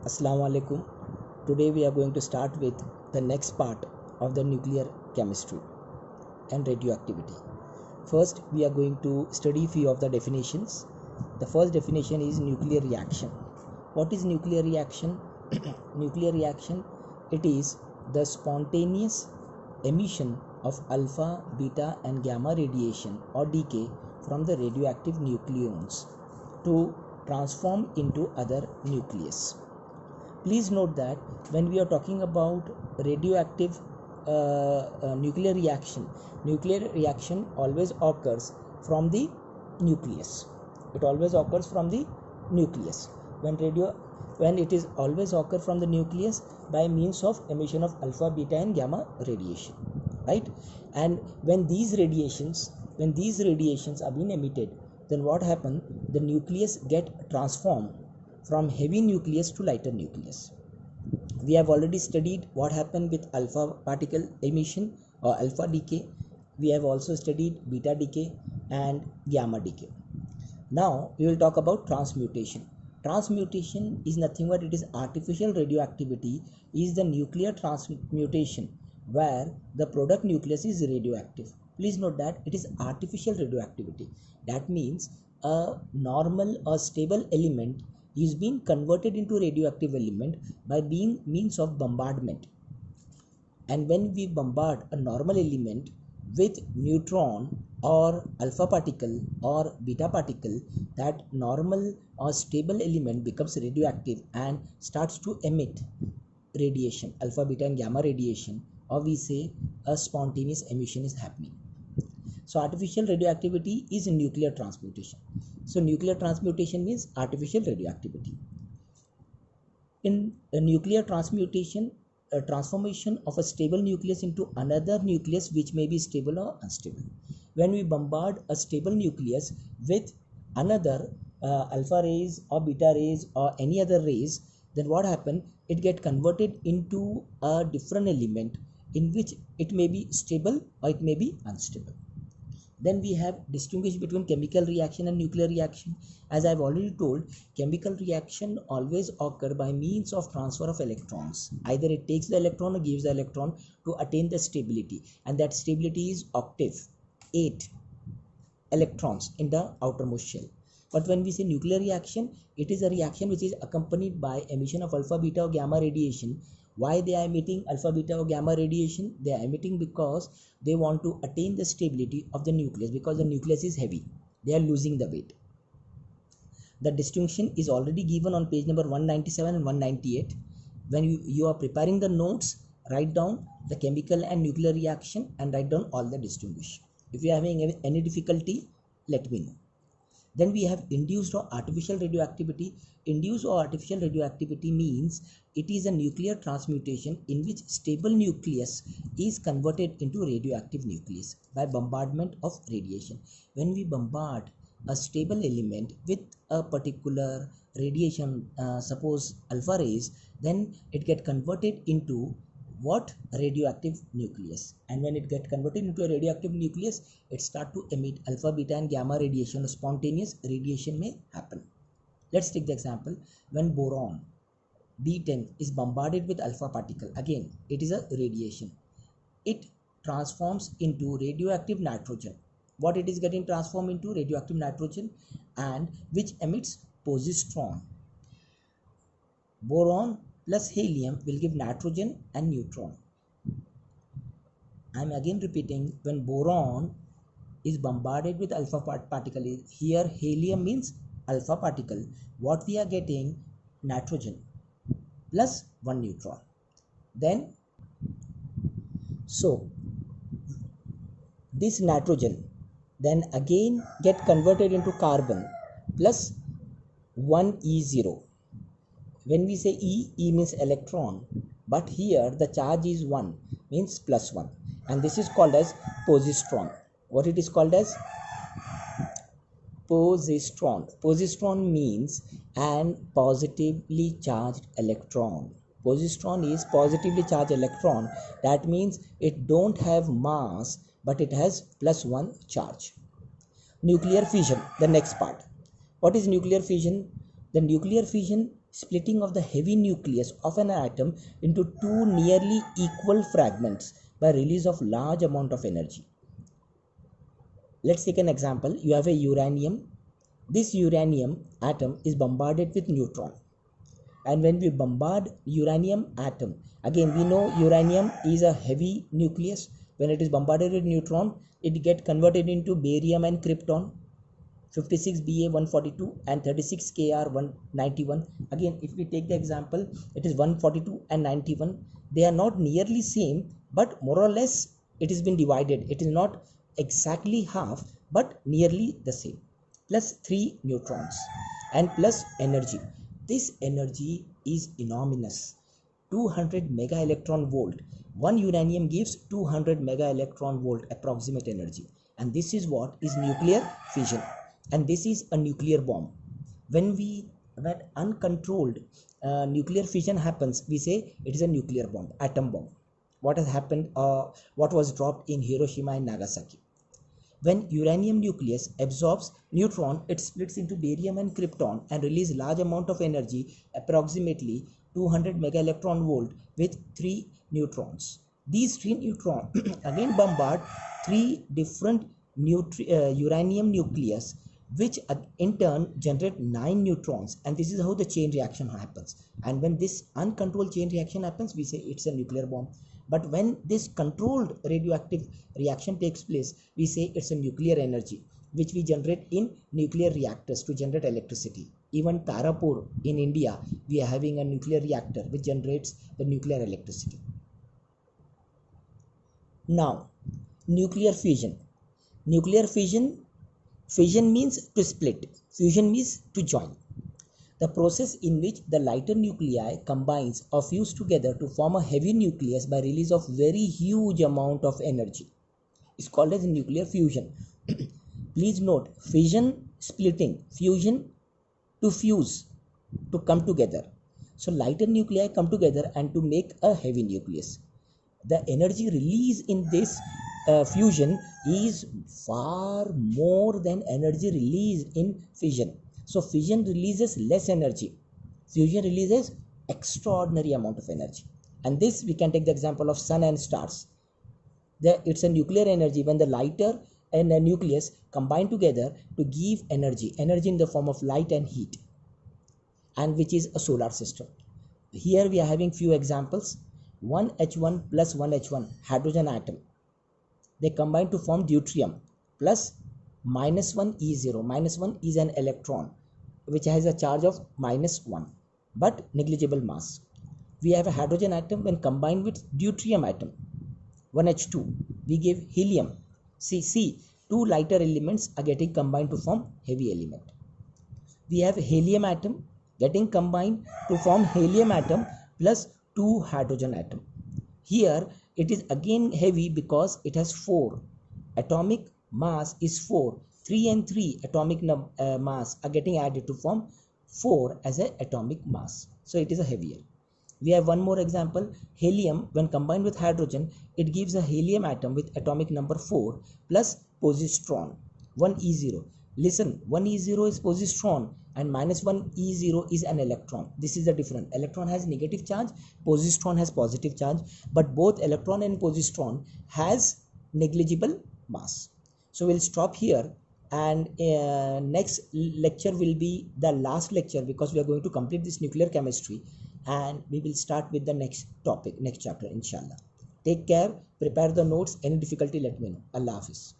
Assalamu alaikum. Today we are going to start with the next part of the nuclear chemistry and radioactivity. First, we are going to study few of the definitions. The first definition is nuclear reaction. What is nuclear reaction? Nuclear reaction, it is the spontaneous emission of alpha, beta and gamma radiation or decay from the radioactive nucleons to transform into other nucleus. Please note that when we are talking about radioactive nuclear reaction always occurs from the nucleus. It always occurs from the nucleus. When it is always occur from the nucleus by means of emission of alpha, beta and gamma radiation, right? And when these radiations are being emitted, then what happen? The nucleus get transformed from heavy nucleus to lighter nucleus. We have already studied what happened with alpha particle emission or alpha decay. We have also studied beta decay and gamma decay. Now we will talk about transmutation. Transmutation is nothing but it is artificial radioactivity, is the nuclear transmutation where the product nucleus is radioactive. Please note that it is artificial radioactivity. That means a normal or stable element is being converted into radioactive element by being means of bombardment. And when we bombard a normal element with neutron or alpha particle or beta particle, that normal or stable element becomes radioactive and starts to emit radiation, alpha, beta and gamma radiation, or we say a spontaneous emission is happening. So artificial radioactivity is nuclear transmutation. So nuclear transmutation means artificial radioactivity. In a nuclear transmutation, a transformation of a stable nucleus into another nucleus which may be stable or unstable. When we bombard a stable nucleus with another alpha rays or beta rays or any other rays, then what happens? It get converted into a different element in which it may be stable or it may be unstable. Then we have distinguish between chemical reaction and nuclear reaction. As I have already told, chemical reaction always occur by means of transfer of electrons. Either it takes the electron or gives the electron to attain the stability, and that stability is octave, 8 electrons in the outermost shell. But when we say nuclear reaction, it is a reaction which is accompanied by emission of alpha, beta or gamma radiation. Why they are emitting alpha, beta or gamma radiation? They are emitting because they want to attain the stability of the nucleus, because the nucleus is heavy. They are losing the weight. The distinction is already given on page number 197 and 198. When you are preparing the notes, write down the chemical and nuclear reaction and write down all the distinguish. If you are having any difficulty, let me know. Then we have induced or artificial radioactivity. Induced or artificial radioactivity means it is a nuclear transmutation in which stable nucleus is converted into radioactive nucleus by bombardment of radiation. When we bombard a stable element with a particular radiation, suppose alpha rays, then it get converted into what? Radioactive nucleus. And when it get converted into a radioactive nucleus, it start to emit alpha, beta and gamma radiation. Spontaneous radiation may happen. Let's take the example when boron B10 is bombarded with alpha particle. Again, it is a radiation. It transforms into radioactive nitrogen. What it is getting transformed into? Radioactive nitrogen, and which emits positron. Boron plus helium will give nitrogen and neutron. I am again repeating, when boron is bombarded with alpha particle, here helium means alpha particle, what we are getting? Nitrogen plus 1 neutron. Then so this nitrogen then again get converted into carbon plus 1 E0. When we say E means electron, but here the charge is 1, means plus 1, and this is called as positron. What it is called as? Positron. Positron means an positively charged electron. Positron is positively charged electron. That means it don't have mass, but it has plus 1 charge. Nuclear fission, the next part. What is nuclear fission? The nuclear fission splitting of the heavy nucleus of an atom into two nearly equal fragments by release of large amount of energy. Let's take an example. You have a uranium. This uranium atom is bombarded with neutron. And when we bombard uranium atom, again we know uranium is a heavy nucleus. When it is bombarded with neutron, it gets converted into barium and krypton, 56Ba142 and 36Kr191. Again, if we take the example, it is 142 and 91. They are not nearly same, but more or less it has been divided. It is not exactly half, but nearly the same. Plus 3 neutrons and plus energy. This energy is enormous, 200 mega electron volt. One uranium gives 200 mega electron volt approximate energy, and this is what is nuclear fission, and this is a nuclear bomb. When uncontrolled nuclear fission happens, we say it is a nuclear bomb, atom bomb. What has happened? What was dropped in Hiroshima and Nagasaki? When uranium nucleus absorbs neutron, it splits into barium and krypton and releases large amount of energy, approximately 200 mega electron volt with 3 neutrons. These 3 neutrons again bombard 3 different uranium nucleus, which in turn generate 9 neutrons, and this is how the chain reaction happens. And when this uncontrolled chain reaction happens, we say it's a nuclear bomb. But when this controlled radioactive reaction takes place, we say it's a nuclear energy, which we generate in nuclear reactors to generate electricity. Even Tarapur in India, we are having a nuclear reactor which generates the nuclear electricity. Now, nuclear fission. Nuclear fission means to split, fusion means to join. The process in which the lighter nuclei combines or fuse together to form a heavy nucleus by release of very huge amount of energy is called as nuclear fusion. Please note, fission, splitting, fusion, to fuse, to come together. So lighter nuclei come together and to make a heavy nucleus. The energy released in this fusion is far more than energy released in fission. So fission releases less energy, fusion releases extraordinary amount of energy. And this we can take the example of sun and stars. It's a nuclear energy when the lighter and a nucleus combine together to give energy in the form of light and heat, and which is a solar system. Here we are having few examples. 1H1 plus 1H1 hydrogen atom, they combine to form deuterium plus -1E0. -1 is an electron which has a charge of -1 but negligible mass. We have a hydrogen atom when combined with deuterium atom, 1H2, we give helium. See, two lighter elements are getting combined to form heavy element. We have helium atom getting combined to form helium atom plus 2 hydrogen atom. Here it is again heavy because it has 4. Atomic mass is 4. 3 and 3 atomic mass are getting added to form 4 as an atomic mass. So it is a heavier. We have one more example. Helium, when combined with hydrogen, it gives a helium atom with atomic number 4 plus positron, 1E0. Listen, 1E0 is positron and -1E0 is an electron. This is the difference. Electron has negative charge, positron has positive charge, but both electron and positron has negligible mass. So we'll stop here, and next lecture will be the last lecture because we are going to complete this nuclear chemistry, and we will start with the next topic, next chapter, inshallah. Take care, prepare the notes. Any difficulty, let me know. Allah Hafiz.